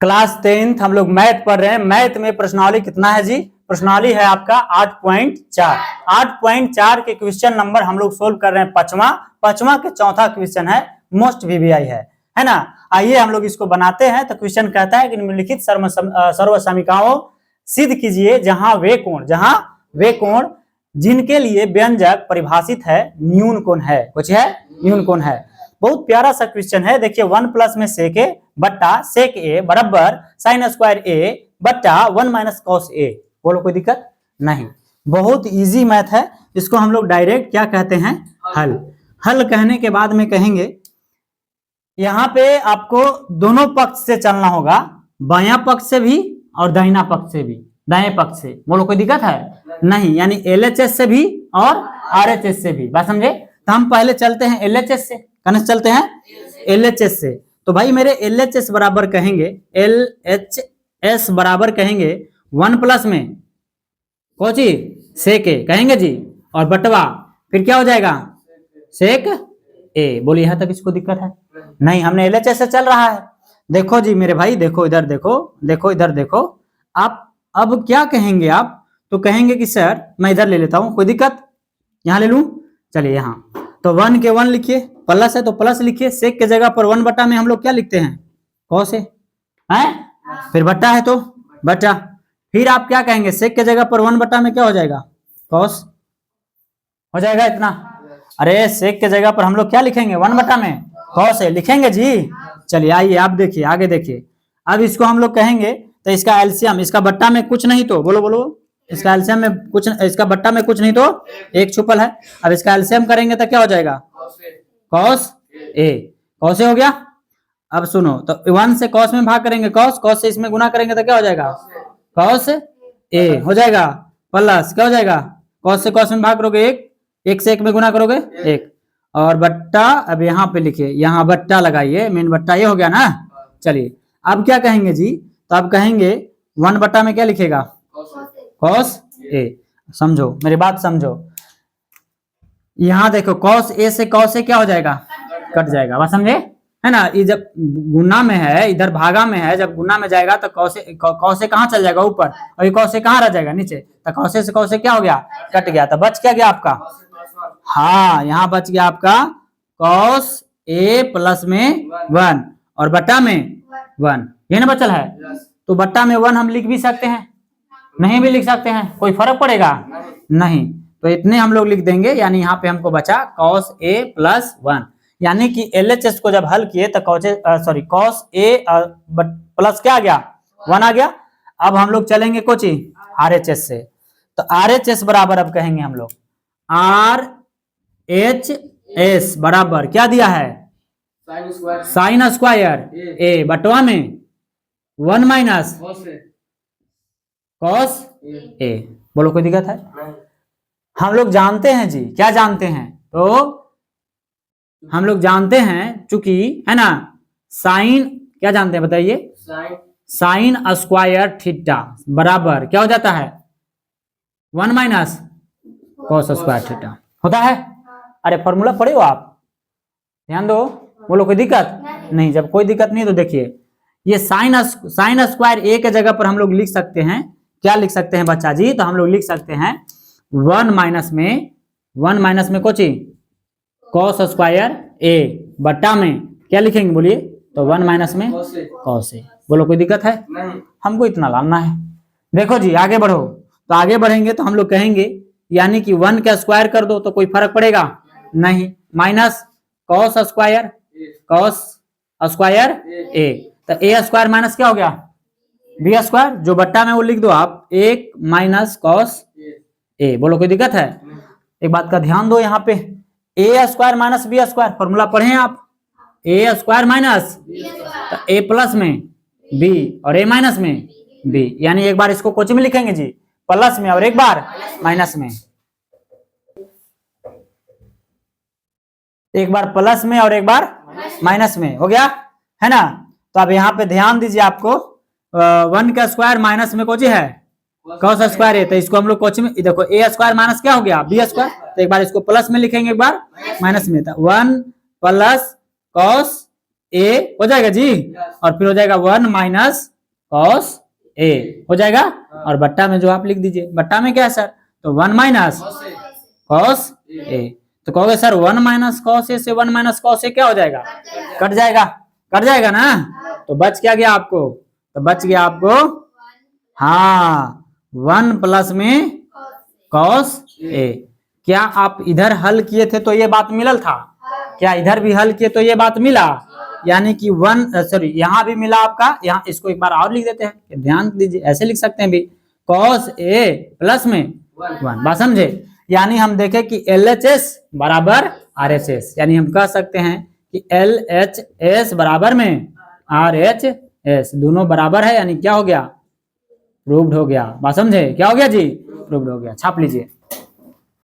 Class 10th हम लोग math पढ़ रहे हैं। मैथ में प्रश्नावली कितना है जी? प्रश्नावली है आपका 8.4। 8.4 के क्वेश्चन नंबर हम लोग सोल्व कर रहे हैं पांचवा के चौथा क्वेश्चन है, मोस्ट वीवीआई है ना। आइए हम लोग इसको बनाते हैं। तो क्वेश्चन कहता है कि निम्नलिखित सर्वसमीकरणों सिद्ध कीजिए जहां वे कोण जिनके लिए व्यंजक परिभाषित है न्यून कोण है। कुछ है न्यून कोण है। बहुत प्यारा सा क्वेश्चन है। देखिए 1 प्लस में सेक ए बट्टा सेक ए बराबर साइन स्क्वायर ए बट्टा 1 माइनस कॉस ए। बोलो कोई दिक्कत नहीं। बहुत इजी मैथ है। इसको हम लोग डायरेक्ट क्या कहते हैं? हल कहने के बाद में कहेंगे यहाँ पे आपको दोनों पक्ष से चलना होगा, बायां पक्ष से भी और दाहिना पक्ष से भी, दाएं पक्ष से। बोलो कोई दिक्कत है नहीं। यानी एलएचएस से भी और आरएचएस से भी। बात समझे? तो हम पहले चलते हैं एलएचएस से। कहाँ से चलते हैं? एलएचएस से। तो भाई मेरे एलएचएस बराबर कहेंगे, एलएचएस बराबर कहेंगे 1 प्लस में कोची सेक ए कहेंगे जी, और बटवा फिर क्या हो जाएगा? सेक ए। बोलिए यहाँ तक इसको दिक्कत है नहीं? हमने एलएचएस से चल रहा है। देखो जी मेरे भाई, देखो इधर, देखो इधर देखो। आप अब क्या कहेंगे? आप तो कहेंगे कि सर मैं इधर ले लेता हूं, कोई दिक्कत? यहां ले लूं? चलिए यहाँ तो 1 के 1 लिखिए, प्लस है तो प्लस लिखिए। सेक के जगह पर 1 बटा में हम लोग क्या लिखते हैं? कॉस है, फिर बट्टा है तो बट्टा। फिर आप क्या कहेंगे? सेक के जगह पर 1 बटा में क्या हो जाएगा? कॉस हो जाएगा इतना। अरे सेक के जगह पर हम लोग क्या लिखेंगे? 1 बटा में कॉस है लिखेंगे जी। चलिए आइए आप देखिए, आगे देखिए। अब इसको हम लोग कहेंगे तो इसका एलसीएम, इसका बट्टा में कुछ नहीं तो बोलो इसका एलसीएम में कुछ, इसका बट्टा में कुछ नहीं तो एक छुपल है। अब इसका एलसीएम करेंगे तो क्या हो जाएगा? Cos A. कॉस ए हो गया। अब सुनो तो 1 से कॉस में भाग करेंगे, कॉस से इसमें गुना करेंगे तो क्या हो जाएगा? कॉस ए हो जाएगा। प्लस क्या हो जाएगा? कॉस से कॉस में भाग करोगे 1 से 1 में गुना करोगे 1, और बट्टा अब यहाँ पे लिखिए, यहाँ बट्टा लगाइए, मेन बट्टा ये हो गया ना। चलिए अब क्या कहेंगे जी? तो आप कहेंगे 1 बट्टा में क्या लिखेगा? Cos A. समझो मेरी बात, समझो। यहाँ देखो कॉस ए से कॉस ए क्या हो जाएगा? कट जाएगा। बात समझे है ना? ये जब गुना में है, इधर भागा में है, जब गुना में जाएगा तो कॉस ए कहाँ चल जाएगा? ऊपर। और ये कॉस ए कहाँ रह जाएगा? नीचे। तो कॉस ए से कॉस ए क्या हो गया? कट गया। तो बच क्या गया आपका? हाँ यहाँ बच गया आपका कॉस ए प्लस में 1 और बट्टा में 1। ये ना बचल है। तो बट्टा में 1 हम लिख भी सकते हैं, नहीं भी लिख सकते हैं, कोई फर्क पड़ेगा नहीं। तो इतने हम लोग लिख देंगे। यानी यहाँ पे हमको बचा कॉस ए प्लस 1। यानी कि एलएचएस को जब हल किए तो कॉस ए प्लस क्या आ गया? 1 आ गया। अब हम लोग चलेंगे कोची आरएचएस से। तो आरएचएस बराबर अब कहेंगे हम लोग आर एच एस बराबर क्या दिया है? साइन स्क्वायर ए बटवा में 1 माइनस कॉस ए। बोलो कोई दिक्कत है? हम लोग जानते हैं जी, क्या जानते हैं? तो हम लोग जानते हैं चूंकि है ना, साइन क्या जानते हैं बताइए? साइन स्क्वायर थीटा बराबर क्या हो जाता है? 1 माइनस कॉस स्क्वायर थीटा होता है। अरे फॉर्मूला पढ़े हो आप? ध्यान दो। बोलो कोई दिक्कत नहीं? जब कोई दिक्कत नहीं तो देखिए ये साइन स्क्वायर ए के जगह पर हम लोग लिख सकते हैं, क्या लिख सकते हैं बच्चा जी? तो हम लोग लिख सकते हैं 1 माइनस में कोची कॉस स्क्वायर ए बट्टा में क्या लिखेंगे? बोलिए तो 1 माइनस में कॉस ए। बोलो कोई दिक्कत है? हमको इतना लाना है। देखो जी आगे बढ़ो। तो आगे बढ़ेंगे तो हम लोग कहेंगे यानी कि 1 का स्क्वायर कर दो तो कोई फर्क पड़ेगा नहीं, माइनस कॉस स्क्वायर ए। तो ए स्क्वायर माइनस क्या हो गया? B square. जो बट्टा में वो लिख दो आप 1 माइनस कॉस ए। बोलो कोई दिक्कत है? एक बात का ध्यान दो यहाँ पे, a square minus b square formula पढ़े आप? ए स्क्वायर माइनस तो ए प्लस में बी और ए माइनस में बी। यानी एक बार इसको कोच में लिखेंगे जी प्लस में और एक बार माइनस में, एक बार प्लस में और एक बार माइनस में। हो गया है ना? तो अब यहाँ पे ध्यान दीजिए आपको 1 का स्क्वायर माइनस में कोची है कॉस स्क्वायर है। तो इसको हम लोग कोची में देखो ए स्क्वायर माइनस क्या हो गया? B square. तो एक बार इसको प्लस में लिखेंगे, एक बार माइनस में। 1 प्लस कॉस ए हो जाएगा जी, और फिर हो जाएगा 1 माइनस कॉस ए हो जाएगा। और बट्टा में जो आप लिख दीजिए, बट्टा में क्या है सर, तो 1 माइनस कॉस ए। तो कहोगे सर 1 माइनस कॉस ए से 1 माइनस कॉस ए क्या हो जाएगा, कट जाएगा, कट जाएगा ना। तो बच क्या गया आपको, तो बच गया आपको हाँ 1 प्लस में कॉस ए। क्या आप इधर हल किए थे तो ये बात मिलल था, क्या इधर भी हल किए तो ये बात मिला, यानी कि 1 सॉरी यहाँ भी मिला आपका, यहाँ इसको एक बार और लिख देते हैं, ध्यान दीजिए ऐसे लिख सकते हैं भी कॉस ए प्लस में 1, बात समझे। यानी हम देखें कि LHS बराबर RHS, यानी हम कह सकते हैं कि LHS बराबर में RHS दोनों बराबर है, यानी क्या हो गया, प्रूव्ड हो गया। बात समझे, क्या हो गया जी, प्रूव्ड हो गया। छाप लीजिए।